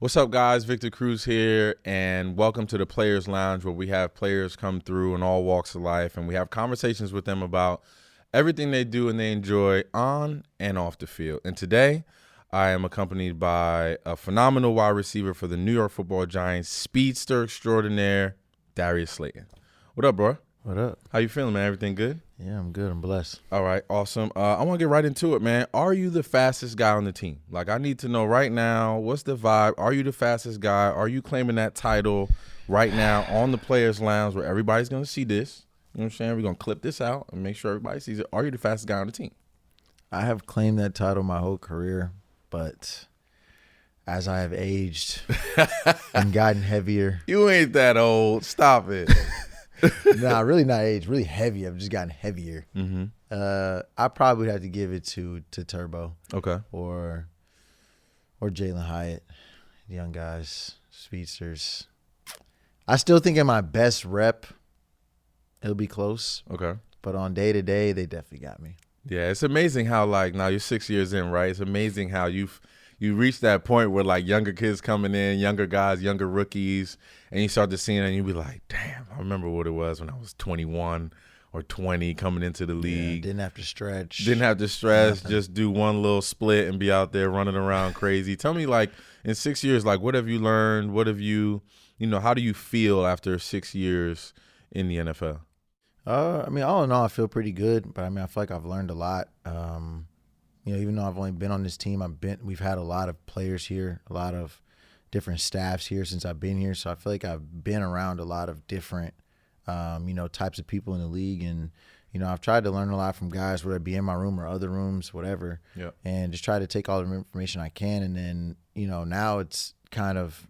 What's up, guys? Victor Cruz here, and welcome to the Players Lounge, where we have players come through in all walks of life, and we have conversations with them about everything they do and they enjoy on and off the field. And today, I am accompanied by a phenomenal wide receiver for the New York Football Giants, speedster extraordinaire, Darius Slayton. What up, bro? What up? How you feeling, man? Everything good? Yeah, I'm good. I'm blessed. All right, awesome. I want to get right into it, man. Are you the fastest guy on the team? Like, I need to know right now, what's the vibe? Are you the fastest guy? Are you claiming that title right now on the Players Lounge where everybody's going to see this? You know what I'm saying? We're going to clip this out and make sure everybody sees it. Are you the fastest guy on the team? I have claimed that title my whole career, but as I have aged and gotten heavier. You ain't that old. Stop it. Nah, really not aged, really heavy. I've just gotten heavier. Mm-hmm. I probably would have to give it to Turbo. Okay. Or Jalen Hyatt, young guys, speedsters. I still think in my best rep, it'll be close. Okay. But on day-to-day, they definitely got me. Yeah, it's amazing how, like, now you're 6 years in, right? It's amazing how you reach that point where, like, younger kids coming in, younger guys, younger rookies, and you start to see it and you be like, damn, I remember what it was when I was 21 or 20 coming into the league. Yeah, didn't have to stretch. Nothing. Just do one little split and be out there running around crazy. Tell me, like, in 6 years, like, what have you learned? What have how do you feel after 6 years in the NFL? All in all, I feel pretty good, but I feel like I've learned a lot. Even though I've only been on this team, we've had a lot of players here, a lot of different staffs here since I've been here. So I feel like I've been around a lot of different, types of people in the league, and I've tried to learn a lot from guys, whether it be in my room or other rooms, whatever. Yeah. And just try to take all the information I can, and then now it's kind of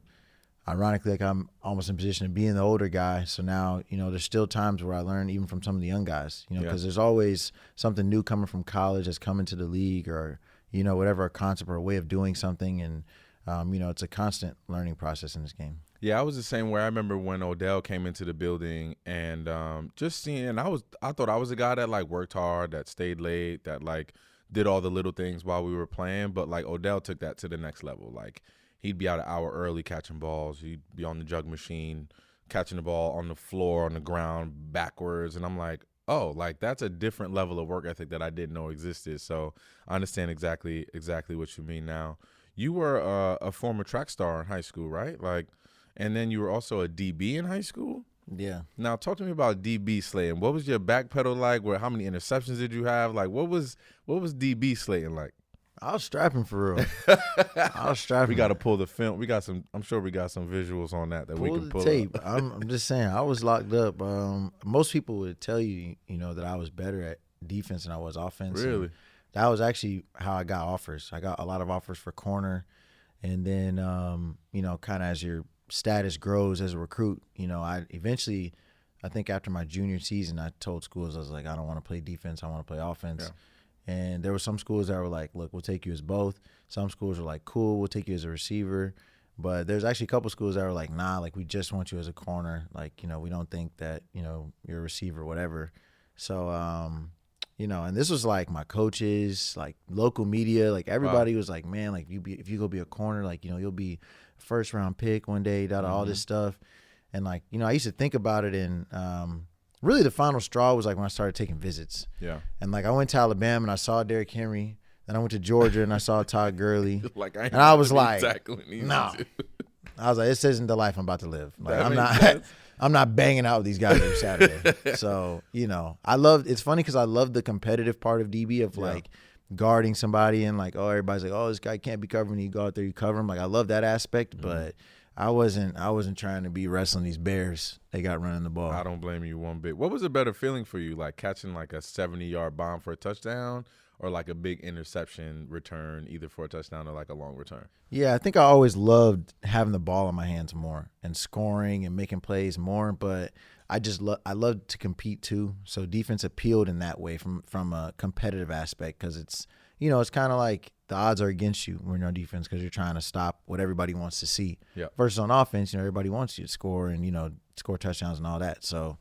ironically like I'm almost in position of being the older guy. So now, there's still times where I learn even from some of the young guys, because there's always something new coming from college that's coming to the league, or, whatever, a concept or a way of doing something. And, it's a constant learning process in this game. Yeah, I was the same way. I remember when Odell came into the building and just seeing, I thought I was a guy that, like, worked hard, that stayed late, that, like, did all the little things while we were playing. But, like, Odell took that to the next level. Like, he'd be out an hour early catching balls. He'd be on the jug machine, catching the ball on the floor, on the ground, backwards. And I'm like, oh, like, that's a different level of work ethic that I didn't know existed. So I understand exactly what you mean now. You were a former track star in high school, right? Like, and then you were also a DB in high school? Yeah. Now, talk to me about DB Slayton. What was your back pedal like? How many interceptions did you have? Like, what was DB Slayton like? I was strapping for real. I was strapping. We got to pull the film. I'm sure we got some visuals on that we can pull the tape. up. I'm just saying, I was locked up. Most people would tell you, that I was better at defense than I was offense. Really? That was actually how I got offers. I got a lot of offers for corner, and then kind of as your status grows as a recruit, I think after my junior season, I told schools, I was like, I don't want to play defense. I want to play offense. Yeah. And there were some schools that were like, look, we'll take you as both. Some schools were like, cool, we'll take you as a receiver. But there's actually a couple schools that were like, nah, like, we just want you as a corner. Like, we don't think that, you're a receiver, whatever. So, and this was like my coaches, like local media, like everybody was like, man, like if you go be a corner, like, you'll be first round pick one day, all this stuff. And like, I used to think about it, and really the final straw was like when I started taking visits. Yeah. And like I went to Alabama and I saw Derrick Henry. Then I went to Georgia and I saw Todd Gurley. And I was like, no. I was like, this isn't the life I'm about to live. Like, I'm not banging out with these guys every Saturday. So, it's funny because I love the competitive part of DB of like guarding somebody and like, oh, everybody's like, oh, this guy can't be covered. When you go out there, you cover him. Like, I love that aspect, but I wasn't trying to be wrestling these bears they got running the ball. I don't blame you one bit. What was a better feeling for you, like catching like a 70-yard bomb for a touchdown, or like a big interception return, either for a touchdown or like a long return? Yeah, I think I always loved having the ball in my hands more and scoring and making plays more, but I love to compete too. So defense appealed in that way from a competitive aspect, because it's it's kind of like the odds are against you when you're on defense because you're trying to stop what everybody wants to see. Yeah. Versus on offense, everybody wants you to score and score touchdowns and all that. So,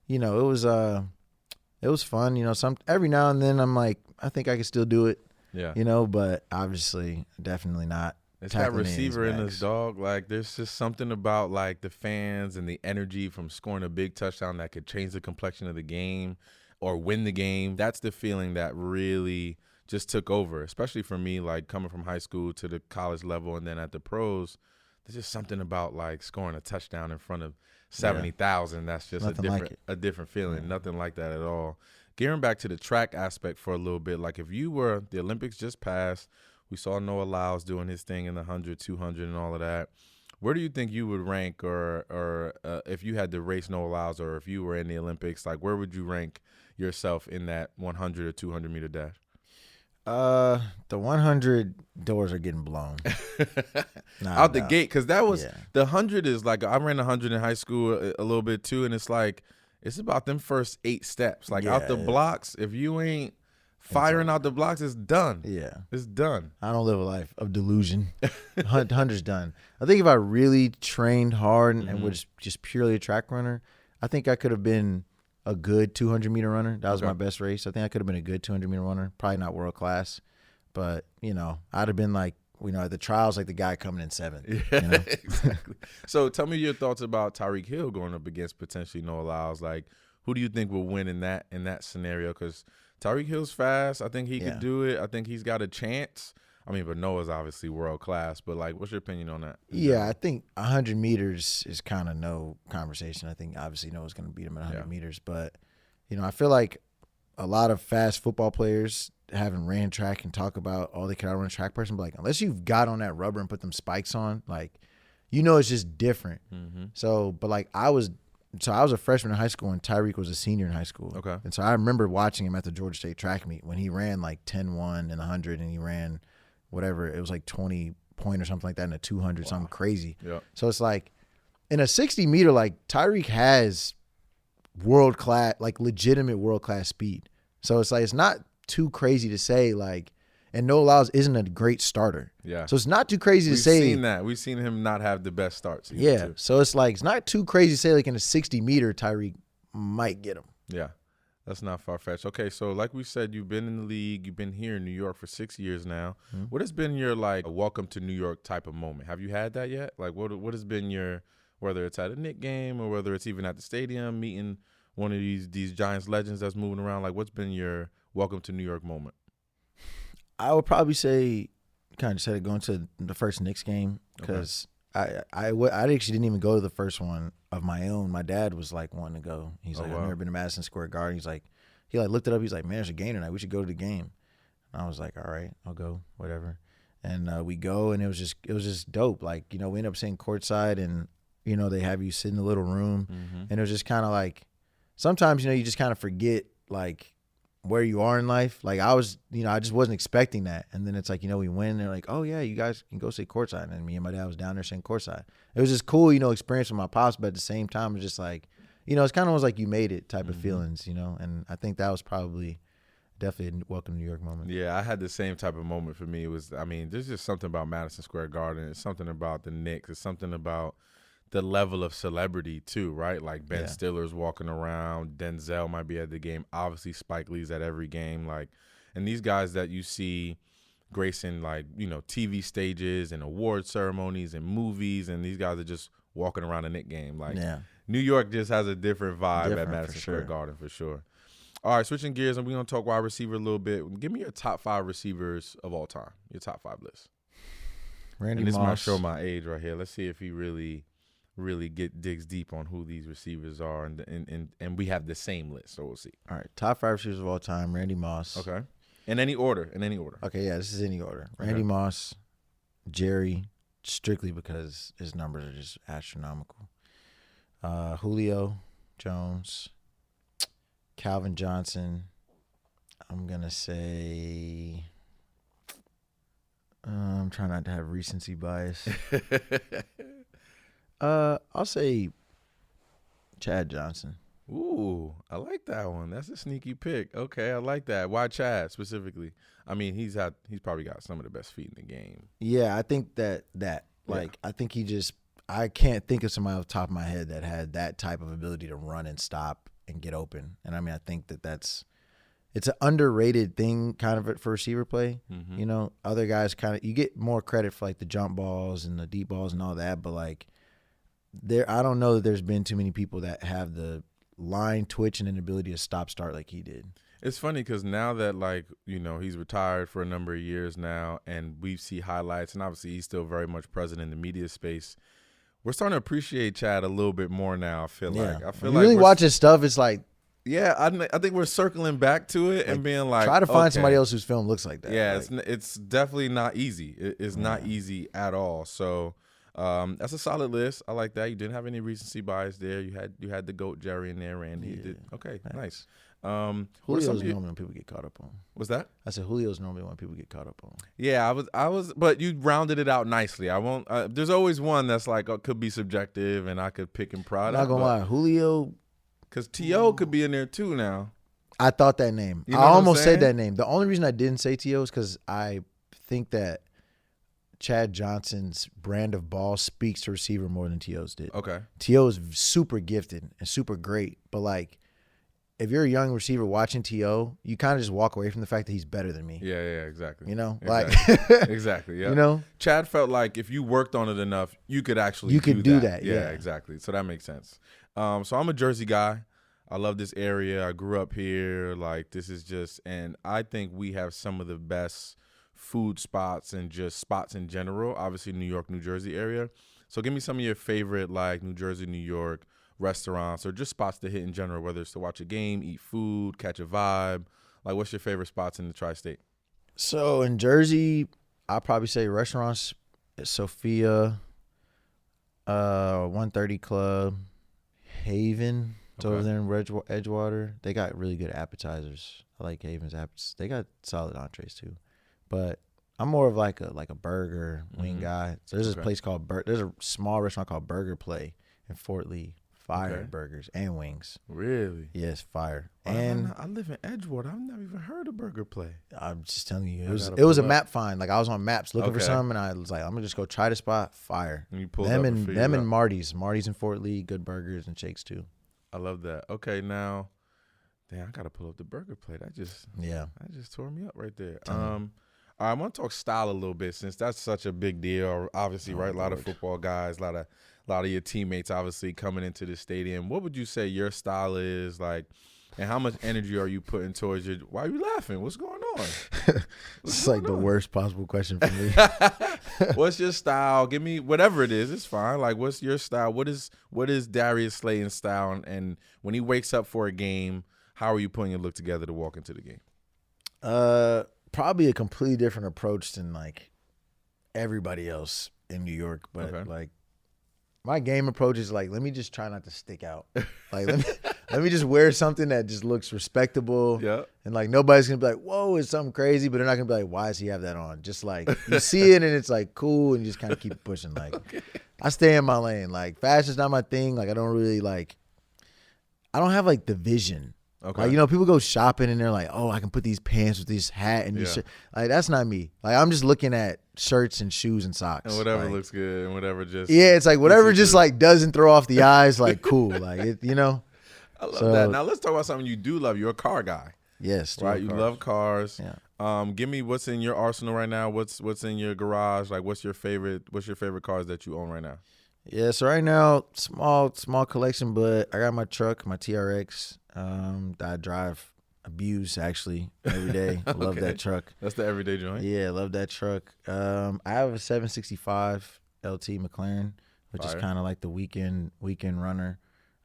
it was fun. Every now and then I'm like, I think I can still do it. Yeah. But obviously definitely not It's that tackling receiver in backs. us, dog. Like, there's just something about, like, the fans and the energy from scoring a big touchdown that could change the complexion of the game or win the game. That's the feeling that really just took over, especially for me, like, coming from high school to the college level and then at the pros. There's just something about, like, scoring a touchdown in front of 70,000. That's just a different feeling. Nothing like that at all. Gearing back to the track aspect for a little bit, like, if you were – the Olympics just passed – we saw Noah Lyles doing his thing in the 100, 200, and all of that. Where do you think you would rank, or if you had to race Noah Lyles, or if you were in the Olympics, like where would you rank yourself in that 100 or 200 meter dash? The 100 doors are getting blown out the gate, because that was the 100 is like I ran 100 in high school a little bit too, and it's like it's about them first 8 steps, like out the blocks. If you ain't firing out the blocks, it's done. Yeah. It's done. I don't live a life of delusion. 100's done. I think if I really trained hard and was just purely a track runner, I think I could have been a good 200-meter runner. That was my best race. I think I could have been a good 200-meter runner. Probably not world class. But, I'd have been like, at the trials, like the guy coming in 7th. Yeah, exactly. So tell me your thoughts about Tyreek Hill going up against potentially Noah Lyles. Like, who do you think will win in that scenario? Because Tyreek Hill's fast. I think he could do it. I think he's got a chance. I mean, but Noah's obviously world class. But, like, what's your opinion on that? Yeah, I think 100 meters is kind of no conversation. I think obviously Noah's going to beat him at 100 meters. But, I feel like a lot of fast football players haven't ran track and talk about, they could outrun a track person. But, like, unless you've got on that rubber and put them spikes on, like, it's just different. So, but, like, I was a freshman in high school and Tyreek was a senior in high school. Okay. And so I remember watching him at the Georgia State track meet when he ran like 10-1 in the 100 and he ran whatever. It was like 20 point or something like that in a 200, something crazy. Yeah. So it's like in a 60-meter, like Tyreek has world-class, like legitimate world-class speed. So it's like it's not too crazy to say like, and Noah Lyles isn't a great starter. Yeah. So it's not too crazy to say. We've seen that. We've seen him not have the best starts. Yeah. Too. So it's like, it's not too crazy to say like in a 60-meter, Tyreek might get him. Yeah. That's not far-fetched. Okay, so like we said, you've been in the league. You've been here in New York for 6 years now. Mm-hmm. What has been your, like, welcome to New York type of moment? Have you had that yet? Like, what has been your, whether it's at a Knicks game or whether it's even at the stadium, meeting one of these Giants legends that's moving around, like, what's been your welcome to New York moment? I would probably say, kind of said it, going to the first Knicks game because I actually didn't even go to the first one of my own. My dad was like wanting to go. He's like, I've never been to Madison Square Garden. He's like, he looked it up. He's like, man, there's a game tonight. We should go to the game. And I was like, all right, I'll go, whatever. And we go, and it was just dope. Like, we end up sitting courtside, and they have you sit in a little room, and it was just kind of like, sometimes you just kind of forget like where you are in life. Like I was, I just wasn't expecting that. And then it's like, we win. They're like, oh yeah, you guys can go sit courtside. And me and my dad was down there sitting courtside. It was just cool, experience with my pops. But at the same time, it's just like, it's kind of was like you made it type of feelings, And I think that was probably definitely a welcome to New York moment. Yeah, I had the same type of moment for me. It was, there's just something about Madison Square Garden. It's something about the Knicks. It's something about the level of celebrity too, right? Like Ben Stiller's walking around, Denzel might be at the game, obviously Spike Lee's at every game, like, and these guys that you see gracing like TV stages and award ceremonies and movies, and these guys are just walking around a Knicks game. Like New York just has a different vibe at Madison Square Garden for sure. All right, switching gears, and we're gonna talk wide receiver a little bit. Give me your top 5 receivers of all time. Your top 5 list. Randy and this Moss. might show my age right here. Let's see if he really digs deep on who these receivers are, and we have the same list, so we'll see. All right, top 5 receivers of all time: Randy Moss. Okay, in any order. Okay, yeah, this is any order. Randy Moss, Jerry, strictly because his numbers are just astronomical. Julio Jones, Calvin Johnson. I'm gonna say, I'm trying not to have recency bias. I'll say Chad Johnson. Ooh, I like that one. That's a sneaky pick. Okay, I like that. Why Chad specifically? He's probably got some of the best feet in the game. Yeah, I think I think I can't think of somebody off the top of my head that had that type of ability to run and stop and get open. And I think that's it's an underrated thing kind of for receiver play. Mm-hmm. You know, other guys kind of, you get more credit for like the jump balls and the deep balls and all that, but like I don't know that there's been too many people that have the line twitch and an ability to stop start like he did. It's funny because now that, like, you know, he's retired for a number of years now and we see highlights, and obviously he's still very much present in the media space, we're starting to appreciate Chad a little bit more now, I feel like. I feel you like really watch his stuff, it's like, yeah, I think we're circling back to it and being like, try to find okay, somebody else whose film looks like that. yeah, like, it's definitely not easy. It's not easy at all. So that's a solid list. I like that. You didn't have any recency bias there. You had the GOAT Jerry in there, Randy. You did. Okay, nice. Julio's normally when people get caught up on. What's that? I said Julio's normally when people get caught up on. Yeah, I was, but you rounded it out nicely. I won't. There's always one that's like could be subjective, and I could pick and prod. I'm not gonna lie, Julio, because T.O. could be in there too now. I thought that name. You know I what I'm almost saying? said that name. The only reason I didn't say T.O. is because I think that Chad Johnson's brand of ball speaks to receiver more than T.O.'s did. Okay. T.O. is super gifted and super great, but like, if you're a young receiver watching T.O., you kind of just walk away from the fact that he's better than me. Yeah, exactly. You know, exactly. like exactly. Yeah. You know, Chad felt like if you worked on it enough, you could actually do that. Yeah, exactly. So that makes sense. So I'm a Jersey guy. I love this area. I grew up here. Like, this is just, and I think we have some of the best food spots and just spots in general. Obviously, New York, New Jersey area. So give me some of your favorite, like, New Jersey, New York restaurants or just spots to hit in general, whether it's to watch a game, eat food, catch a vibe. Like, what's your favorite spots in the tri-state? So in Jersey, I'll probably say restaurants, Sophia, 130 Club, Haven. It's over there in Edgewater. They got really good appetizers. I like Haven's appetizers. They got solid entrees too. But I'm more of like a burger wing guy. So there's this place called there's a small restaurant called Burger Play in Fort Lee. Fire burgers and wings. Really? Yes, fire. And I live in Edgewater. I've never even heard of Burger Play. I'm just telling you, it was a map find. Like, I was on maps looking for something, and I was like, I'm gonna just go try the spot. Fire. And you pulled them up and Marty's in Fort Lee, good burgers and shakes too. I love that. Okay, now, damn, I gotta pull up the Burger Play. That just tore me up right there. All right, I want to talk style a little bit since that's such a big deal. Obviously, right? A lot of football guys, a lot of your teammates obviously coming into the stadium. What would you say your style is like, and how much energy are you putting towards your? Why are you laughing? What's going on? It's like the worst possible question for me. What's your style? Give me whatever it is. It's fine. Like, what's your style? What is Darius Slayton's style? And when he wakes up for a game, how are you putting your look together to walk into the game? Probably a completely different approach than like everybody else in New York, but like, my game approach is like, let me just try not to stick out. Like, let me just wear something that just looks respectable. Yeah. And like, nobody's gonna be like, whoa, it's something crazy, but they're not gonna be like, why does he have that on? Just like, you see it and it's like cool, and you just kind of keep pushing. Like, I stay in my lane. Like, fashion's not my thing. Like, I don't have like the vision. Okay. Like, you know, people go shopping and they're like, oh, I can put these pants with this hat and this shirt. Like, that's not me. Like, I'm just looking at shirts and shoes and socks. And whatever like, looks good and whatever just. Yeah, it's like whatever just like doesn't throw off the eyes, like cool. Like, it, you know. I love that. Now let's talk about something you do love. You're a car guy. Yes. Right. You love cars. Yeah. Give me what's in your arsenal right now. What's in your garage? Like, what's your favorite cars that you own right now? Yeah, so right now, small collection, but I got my truck, my TRX, that I drive, abuse actually every day. I love that truck. That's the everyday joint. Yeah, I love that truck. I have a 765 LT McLaren, which is kind of like the weekend runner.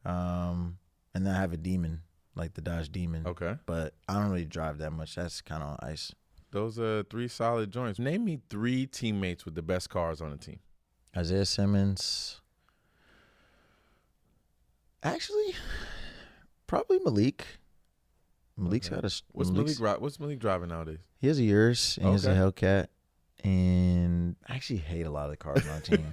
And then I have a Demon, like the Dodge Demon. Okay. But I don't really drive that much. That's kind of on ice. Those are 3 solid joints. Name me 3 teammates with the best cars on the team. Isaiah Simmons. Actually, probably Malik. Malik's got a. What's Malik driving nowadays? He has a Urus and he has a Hellcat. And I actually hate a lot of the cars on our team.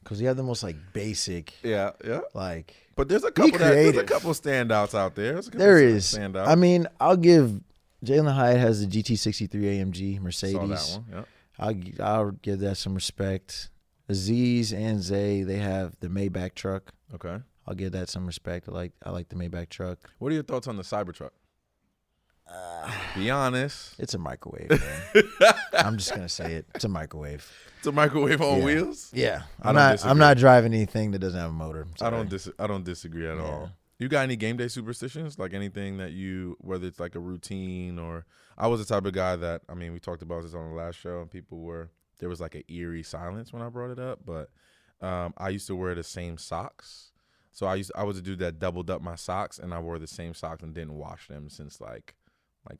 Because we have the most like basic. Yeah. Like. But there's a couple standouts out there. There is. Standouts. I mean, I'll give Jalen Hyatt has the GT63 AMG Mercedes. Saw that one. Yeah. I'll give that some respect. Aziz and Zay, they have the Maybach truck. Okay. I'll give that some respect. I like the Maybach truck. What are your thoughts on the Cybertruck? Be honest. It's a microwave, man. I'm just gonna say it. It's a microwave. It's a microwave on wheels. Yeah, I don't disagree. I'm not driving anything that doesn't have a motor. I don't disagree at all. You got any game day superstitions? Like anything that whether it's like a routine or I was the type of guy that we talked about this on the last show and there was like an eerie silence when I brought it up, but I used to wear the same socks. So I was a dude that doubled up my socks and I wore the same socks and didn't wash them since like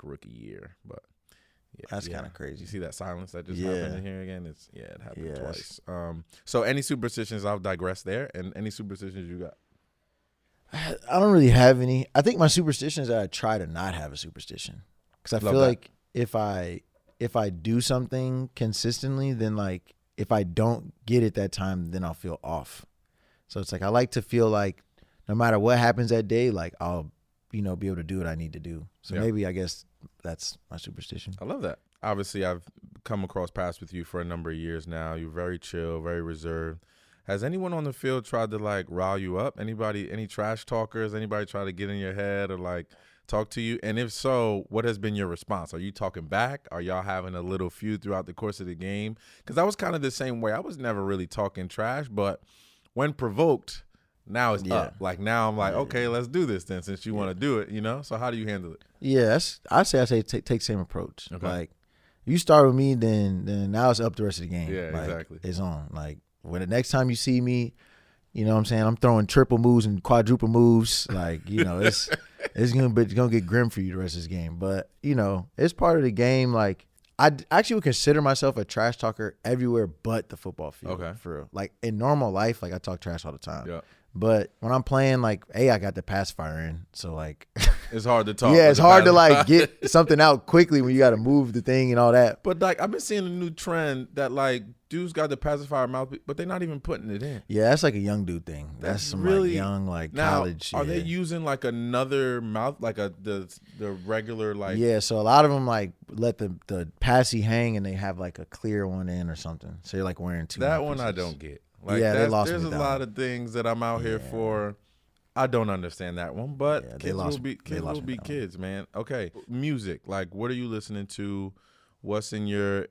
rookie year. But yeah, that's kind of crazy. You see that silence that just happened in here again? It happened twice. So any superstitions? I'll digress there. And any superstitions you got? I don't really have any. I think my superstition is that I try to not have a superstition because I feel like if I do something consistently, then like if I don't get it that time, then I'll feel off. So it's like I like to feel like no matter what happens that day, like I'll be able to do what I need to do. So maybe I guess that's my superstition. I love that. Obviously, I've come across paths with you for a number of years now. You're very chill, very reserved. Has anyone on the field tried to like rile you up? Any trash talkers? Anybody try to get in your head or like talk to you? And if so, what has been your response? Are you talking back? Are y'all having a little feud throughout the course of the game? Because I was kind of the same way. I was never really talking trash, but when provoked, now it's up. Like now I'm like, okay, let's do this then since you want to do it, So how do you handle it? Yeah, I say take same approach. Okay. Like you start with me, then now it's up the rest of the game. Yeah, like, exactly. It's on. Like when the next time you see me, you know what I'm saying, I'm throwing triple moves and quadruple moves. Like, it's gonna get grim for you the rest of this game. But, it's part of the game. Like I actually would consider myself a trash talker everywhere but the football field. Okay. For real. Like in normal life, like I talk trash all the time. Yeah. But when I'm playing, like, I got the pacifier in, so like it's hard to talk. Yeah, it's hard to like get something out quickly when you got to move the thing and all that. But like I've been seeing a new trend that like dudes got the pacifier mouth, but they're not even putting it in. Yeah, that's like a young dude thing. That's some really like young like now, college. Are they using like another mouth, like the regular like? Yeah, so a lot of them like let the passy hang and they have like a clear one in or something. So you're like wearing two. That one I don't get. Like, they lost me. There's a lot of things that I'm out here for. I don't understand that one, but kids will be kids, man. Okay, music. Like, what are you listening to? What's in your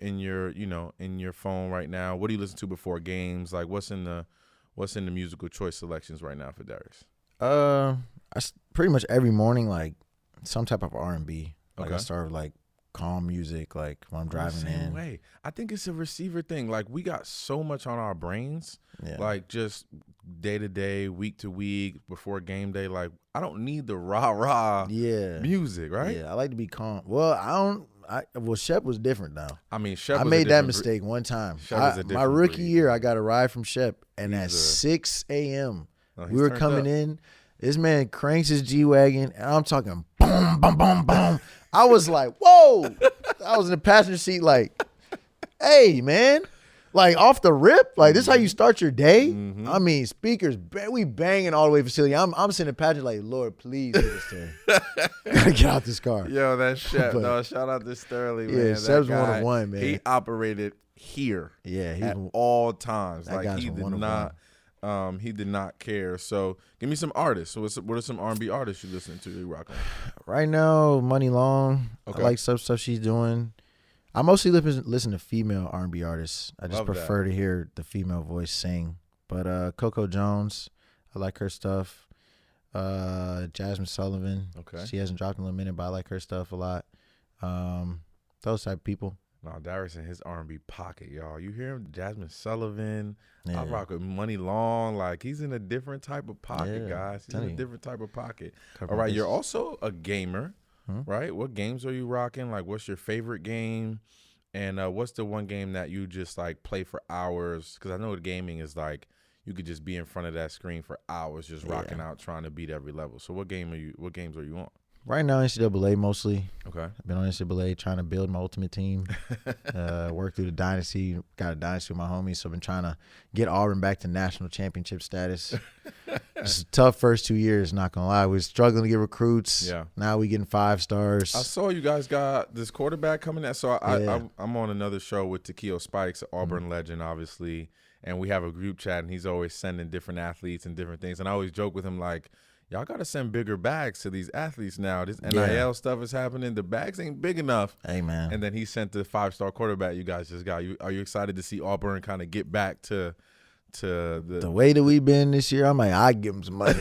phone right now? What do you listen to before games? Like, what's in the musical choice selections right now for Darius? Pretty much every morning, like some type of R&B. Like Okay. I start with like calm music, like when I'm driving in. Way. I think it's a receiver thing. Like we got so much on our brains, like just day to day, week to week, before game day. Like I don't need the rah music, right? Yeah, I like to be calm. Well, Shep was different though. I mean, Shep. I made that mistake one time. My rookie year, I got a ride from Shep, and at 6 a.m. we were coming in. This man cranks his G-Wagon, and I'm talking boom, boom, boom, boom. I was like, whoa. I was in the passenger seat like, hey, man. Like, off the rip. Like, this is how you start your day? Mm-hmm. I mean, speakers, we banging all the way facility. I'm sitting in the passenger like, Lord, please get us there. Gotta get out this car. Yo, that's Shep. No, shout out to Sterling, man. Yeah, Shep's 101, man. He operated here at all times. Like, he did not. He did not care. So give me some artists. So what are some R&B artists you listen to? You rocking right now? Money Long. Okay. I like some stuff she's doing. I mostly listen to female R&B artists. I just prefer to hear the female voice sing. But Coco Jones, I like her stuff. Jasmine Sullivan. Okay. She hasn't dropped in a minute, but I like her stuff a lot. Those type of people. No, Darius in his R&B pocket, y'all. You hear him? Jasmine Sullivan. I rock with Money Long. Like, he's in a different type of pocket, guys. He's in a different type of pocket. All right, you're also a gamer, right? What games are you rocking? Like, what's your favorite game? And what's the one game that you just, like, play for hours? Because I know gaming is, like, you could just be in front of that screen for hours just rocking out, trying to beat every level. So what games are you on? Right now, NCAA mostly. Okay. I've been on NCAA trying to build my ultimate team, work through the dynasty. Got a dynasty with my homies, so I've been trying to get Auburn back to national championship status. It's a tough first 2 years, not going to lie. We're struggling to get recruits. Yeah. Now we getting 5 stars. I saw you guys got this quarterback coming out. So I'm on another show with Takeo Spikes, Auburn legend, obviously, and we have a group chat, and he's always sending different athletes and different things. And I always joke with him like, Y'all got to send bigger bags to these athletes now. This NIL Yeah. stuff is happening. The bags ain't big enough. Hey, man. And then he sent the 5-star quarterback you guys just got. Are you excited to see Auburn kind of get back to the way that we've been this year? I'm like, I give him some money.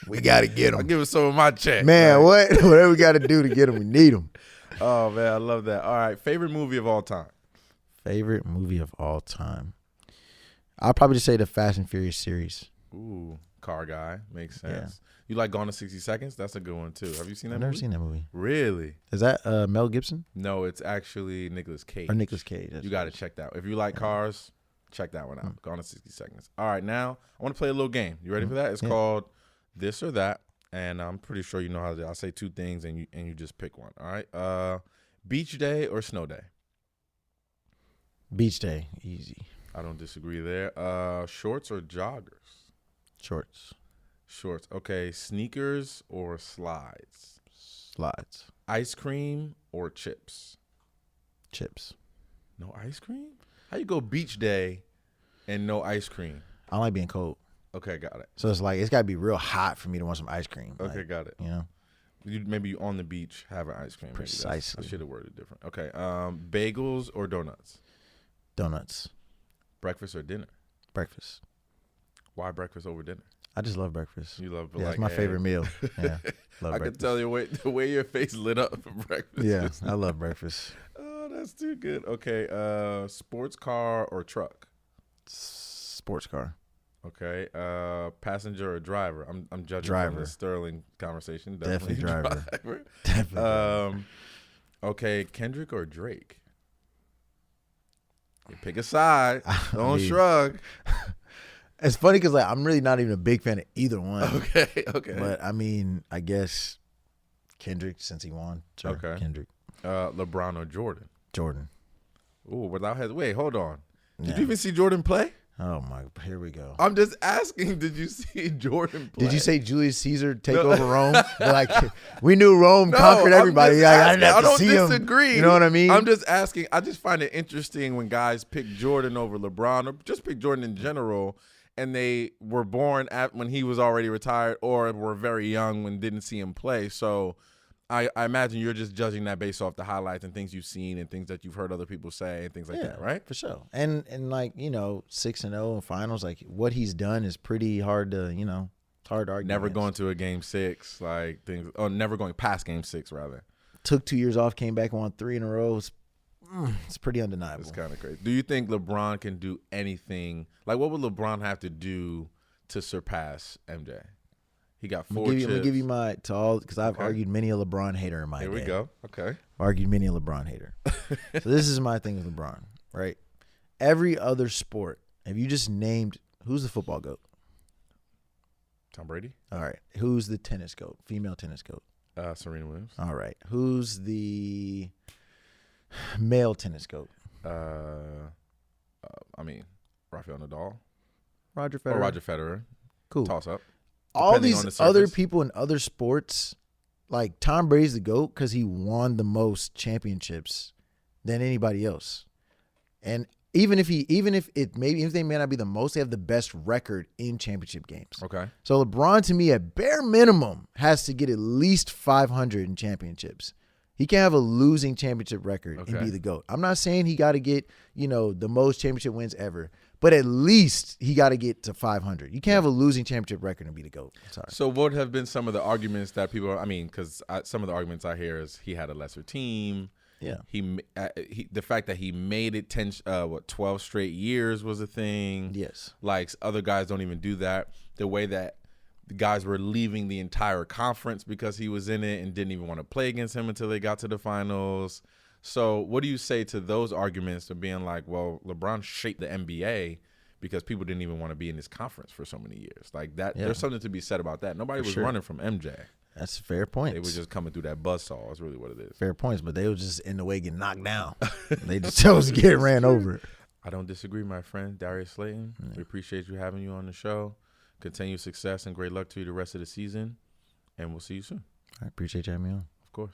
We got to get him. I'll give him some of my check. Man, whatever we got to do to get him, we need him. Oh, man, I love that. All right, favorite movie of all time? Favorite movie of all time? I'll probably just say the Fast and Furious series. Ooh, car guy. Makes sense. Yeah. You like Gone in 60 Seconds? That's a good one, too. Have you seen that I've movie? never seen that movie. Really? Is that Mel Gibson? No, it's actually Nicolas Cage. Or Nicolas Cage. You got to check that out. If you like cars, check that one out. Gone in 60 Seconds. All right, now I want to play a little game. You ready for that? It's called This or That, and I'm pretty sure you know how to do it. I'll say two things, and you just pick one. All right? Beach day or snow day? Beach day. Easy. I don't disagree there. Shorts or joggers? Shorts. Shorts. Okay, sneakers or slides? Slides. Ice cream or chips? Chips. No ice cream? How you go beach day and no ice cream? I don't like being cold. Okay, got it. So it's like, it's got to be real hot for me to want some ice cream. Okay, Like, got it. you know? Maybe you on the beach having ice cream. Maybe Precisely. I should have worded different. Okay, bagels or donuts? Donuts. Breakfast or dinner? Breakfast. Why breakfast over dinner? I just love breakfast. You love Yeah, like it's my favorite eggs. meal. Yeah, love I breakfast. can tell you the way your face lit up for breakfast. Yeah, I love breakfast. Oh, that's too good. Okay, sports car or truck? Sports car. Okay, passenger or driver? I'm judging Driver. from the Sterling conversation. Definitely driver. driver. Definitely. Okay, Kendrick or Drake? You pick a side. Don't mean- shrug. It's funny because like I'm really not even a big fan of either one. Okay. But I mean, I guess Kendrick, since he won. Sure, Okay. Kendrick. LeBron or Jordan? Jordan. Ooh, without wait, hold on. Did Yeah. you even see Jordan play? Oh my, here we go. I'm just asking, did you see Jordan play? Did you say Julius Caesar take over Rome? Like we knew Rome No, conquered I'm everybody. just Like, I asking. didn't have to don't see him. disagree. You know what I mean? I'm just asking. I just find it interesting when guys pick Jordan over LeBron, or just pick Jordan in general, and they were born when he was already retired, or were very young when didn't see him play. So I imagine you're just judging that based off the highlights and things you've seen and things that you've heard other people say and things like that, right? For sure. And like, 6-0 in finals, like what he's done is pretty hard to, it's hard to argue. Never against. going to a game 6, like things. Oh, never going past game 6, rather. Took 2 years off, came back and won 3 in a row. It's pretty undeniable. It's kind of crazy. Do you think LeBron can do anything? Like, what would LeBron have to do to surpass MJ? He got 4 chips. I'm gonna give you my to all because I've Okay. argued many a LeBron hater in my Here day. we go. Okay. Argued many a LeBron hater. So this is my thing with LeBron, right? Every other sport, have you just named who's the football GOAT? Tom Brady. All right. Who's the tennis GOAT? Female tennis GOAT. Serena Williams. All right. Who's the male tennis GOAT? Rafael Nadal Roger Federer. or Roger Federer. Cool. Toss up. All depending on these the other surface. people in other sports, like Tom Brady's the GOAT because he won the most championships than anybody else. And even if they may not be the most, they have the best record in championship games. Okay. So LeBron, to me, at bare minimum, has to get at least 500 in championships. He can't have a losing championship record and Okay. be the GOAT. I'm not saying he got to get, the most championship wins ever, but at least he got to get to 500. You can't have a losing championship record and be the GOAT. I'm sorry. So what have been some of the arguments that people? Because some of the arguments I hear is he had a lesser team. Yeah. The fact that he made it 12 straight years was a thing. Yes. Like other guys don't even do that. The way that the guys were leaving the entire conference because he was in it and didn't even want to play against him until they got to the finals. So what do you say to those arguments of being like, well, LeBron shaped the NBA because people didn't even want to be in this conference for so many years. Like that, Yeah. There's something to be said about that. Nobody was sure. running from MJ. That's fair points. They were just coming through that buzzsaw. That's really what it is. fair points, but they were just in the way getting knocked down. They just chose to get ran over. I don't disagree, my friend. Darius Slayton, we appreciate you having you on the show. Continued success and great luck to you the rest of the season. And we'll see you soon. I appreciate you having me on. Of course.